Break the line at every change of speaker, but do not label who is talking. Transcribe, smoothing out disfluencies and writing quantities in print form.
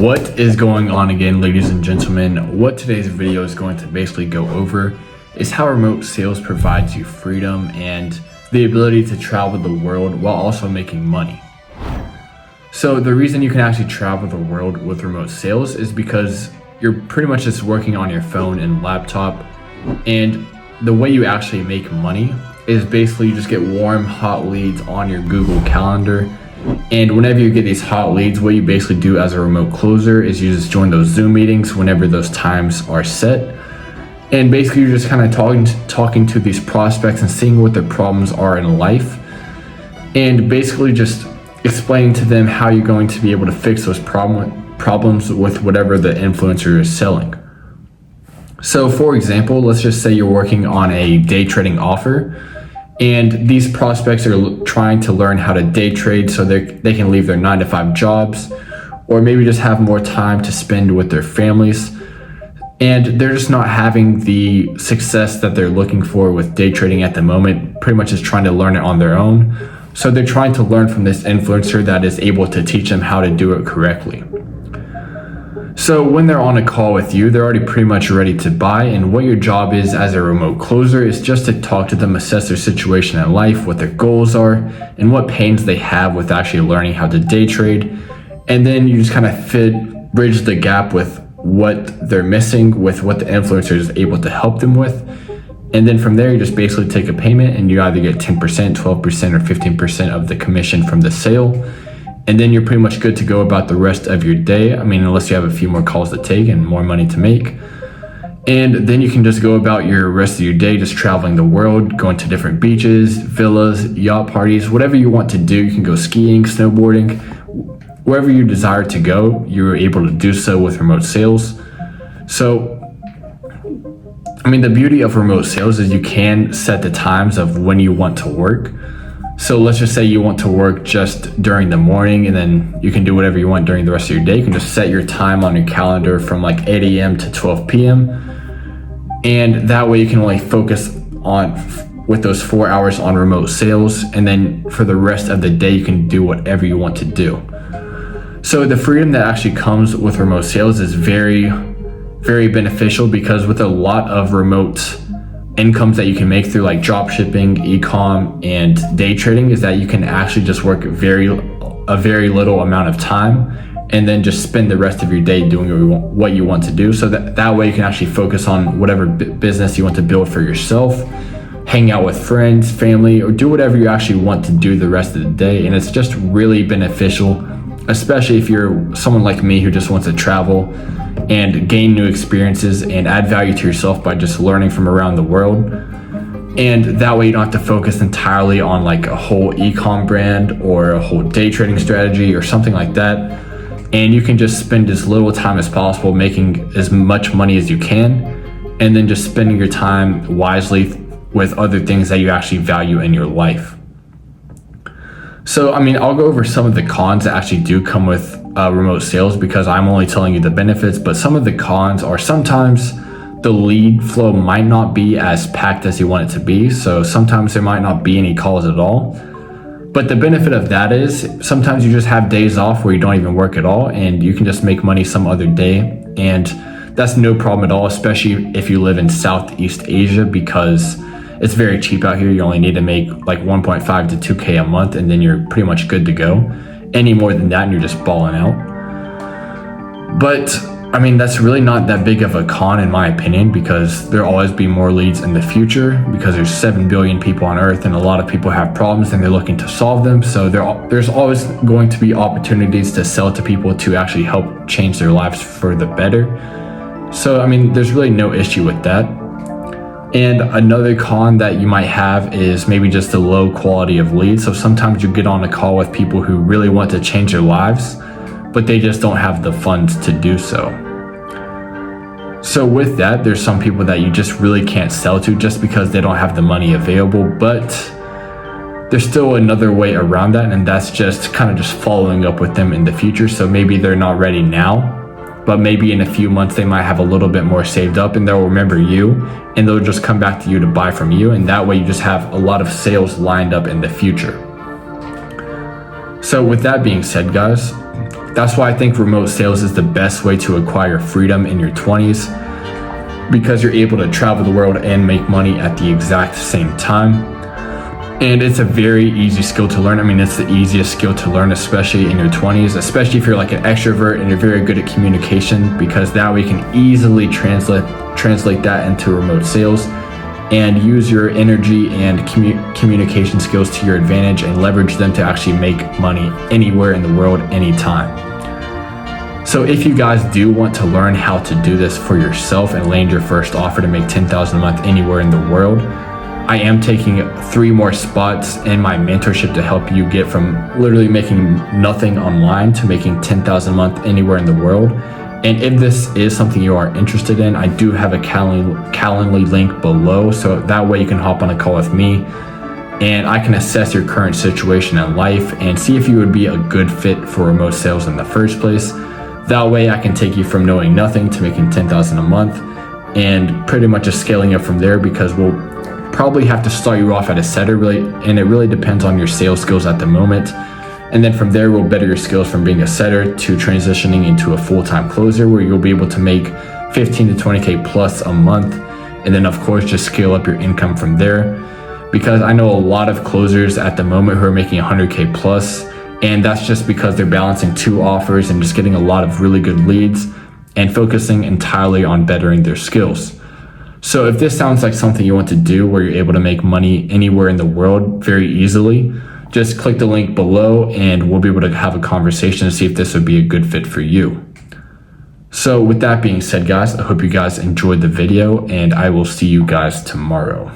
What is going on again, ladies and gentlemen? What today's video is going to basically go over is how remote sales provides you freedom and the ability to travel the world while also making money. So the reason you can actually travel the world with remote sales is because you're pretty much just working on your phone and laptop, and the way you actually make money is basically you just get warm, hot leads on your Google Calendar. And whenever you get these hot leads, what you basically do as a remote closer is you just join those Zoom meetings whenever those times are set. And basically you're just kind of talking to these prospects and seeing what their problems are in life. And basically just explaining to them how you're going to be able to fix those problems with whatever the influencer is selling. So for example, let's just say you're working on a day trading offer, and these prospects are trying to learn how to day trade so they can leave their 9-to-5 jobs, or maybe just have more time to spend with their families. And they're just not having the success that they're looking for with day trading at the moment, pretty much just trying to learn it on their own. So they're trying to learn from this influencer that is able to teach them how to do it correctly. So when they're on a call with you, they're already pretty much ready to buy, and what your job is as a remote closer is just to talk to them, assess their situation in life, what their goals are, and what pains they have with actually learning how to day trade. And then you just kind of bridge the gap with what they're missing with what the influencer is able to help them with. And then from there, you just basically take a payment, and you either get 10%, 12%, or 15% of the commission from the sale. And then you're pretty much good to go about the rest of your day. I mean, unless you have a few more calls to take and more money to make. And then you can just go about your rest of your day, just traveling the world, going to different beaches, villas, yacht parties, whatever you want to do. You can go skiing, snowboarding, wherever you desire to go, you're able to do so with remote sales. So, I mean, the beauty of remote sales is you can set the times of when you want to work. So let's just say you want to work just during the morning, and then you can do whatever you want during the rest of your day. You can just set your time on your calendar from like 8 a.m. to 12 p.m. And that way you can only focus with those 4 hours on remote sales. And then for the rest of the day, you can do whatever you want to do. So the freedom that actually comes with remote sales is very, very beneficial, because with a lot of remote incomes that you can make through like drop shipping, e-com, and day trading, is that you can actually just work a very little amount of time and then just spend the rest of your day doing what you want to do. So that way you can actually focus on whatever business you want to build for yourself, hang out with friends, family, or do whatever you actually want to do the rest of the day. And it's just really beneficial, especially if you're someone like me who just wants to travel and gain new experiences and add value to yourself by just learning from around the world. And that way you don't have to focus entirely on like a whole e-com brand or a whole day trading strategy or something like that. And you can just spend as little time as possible making as much money as you can, and then just spending your time wisely with other things that you actually value in your life. So, I mean, I'll go over some of the cons that actually do come with remote sales, because I'm only telling you the benefits, but some of the cons are sometimes the lead flow might not be as packed as you want it to be. So sometimes there might not be any calls at all. But the benefit of that is sometimes you just have days off where you don't even work at all, and you can just make money some other day. And that's no problem at all, especially if you live in Southeast Asia, because it's very cheap out here. You only need to make like 1.5 to 2K a month, and then you're pretty much good to go. Any more than that and you're just balling out. But I mean, that's really not that big of a con in my opinion, because there'll always be more leads in the future, because there's 7 billion people on earth, and a lot of people have problems and they're looking to solve them. So there's always going to be opportunities to sell to people to actually help change their lives for the better. So I mean, there's really no issue with that. And another con that you might have is maybe just the low quality of leads. So sometimes you get on a call with people who really want to change their lives, but they just don't have the funds to do so. So with that, there's some people that you just really can't sell to just because they don't have the money available. But there's still another way around that, and that's just kind of just following up with them in the future. So maybe they're not ready now, but maybe in a few months they might have a little bit more saved up, and they'll remember you, and they'll just come back to you to buy from you. And that way you just have a lot of sales lined up in the future. So with that being said, guys, That's why I think remote sales is the best way to acquire freedom in your 20s, because you're able to travel the world and make money at the exact same time. And it's a very easy skill to learn. I mean, it's the easiest skill to learn, especially in your 20s, especially if you're like an extrovert and you're very good at communication, because that way you can easily translate that into remote sales and use your energy and communication skills to your advantage and leverage them to actually make money anywhere in the world, anytime. So if you guys do want to learn how to do this for yourself and land your first offer to make $10,000 a month anywhere in the world, I am taking 3 more spots in my mentorship to help you get from literally making nothing online to making $10,000 a month anywhere in the world. And if this is something you are interested in, I do have a Calendly link below, so that way you can hop on a call with me and I can assess your current situation in life and see if you would be a good fit for remote sales in the first place. That way I can take you from knowing nothing to making $10,000 a month and pretty much just scaling up from there, because we'll probably have to start you off at a setter, and it really depends on your sales skills at the moment. And then from there, we'll better your skills from being a setter to transitioning into a full-time closer, where you'll be able to make 15 to 20K plus a month. And then of course, just scale up your income from there, because I know a lot of closers at the moment who are making 100K plus, and that's just because they're balancing 2 offers and just getting a lot of really good leads and focusing entirely on bettering their skills. So if this sounds like something you want to do, where you're able to make money anywhere in the world very easily, just click the link below and we'll be able to have a conversation to see if this would be a good fit for you. So with that being said, guys, I hope you guys enjoyed the video and I will see you guys tomorrow.